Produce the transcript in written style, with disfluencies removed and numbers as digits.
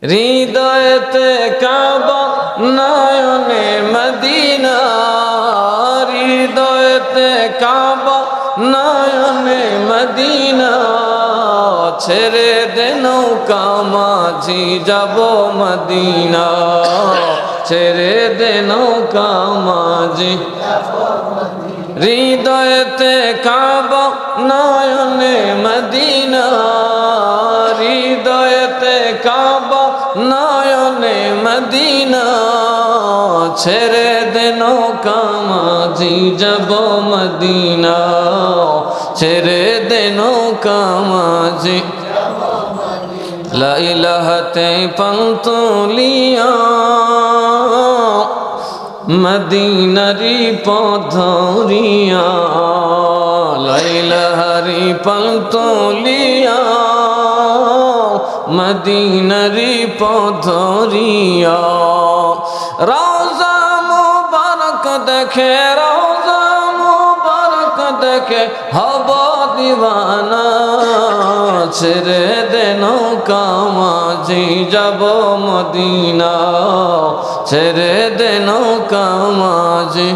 হৃদয়েতে কাবা নয়নে মদিনা, হৃদয়েতে কাবা নয়নে মদিনা, ছেড়ে দে নৌকা মাঝি যাব মদিনা, ছেড়ে দে নৌকা মাঝি। হৃদয়েতে কাবা নয়নে মদিনা, হৃদয়েতে কাবা নয়নে মদিনা, ছেড়ে দে নৌকা মাঝি যাব মদিনা, ছেড়ে দে নৌকা মাঝি। লা ইলাহাতে পান্তুলিয়া মদিনারি পথরিয়া, লা ইলাহারি পান্তুলিয়া মদিনারি পথরিয়া। রওজা মুবারক দেখে, রওজা মুবারক দেখে হব দিওয়ানা, ছেড়ে দে নৌকা মাঝি যাব মদিনা, ছেড়ে দে নৌকা মাঝি।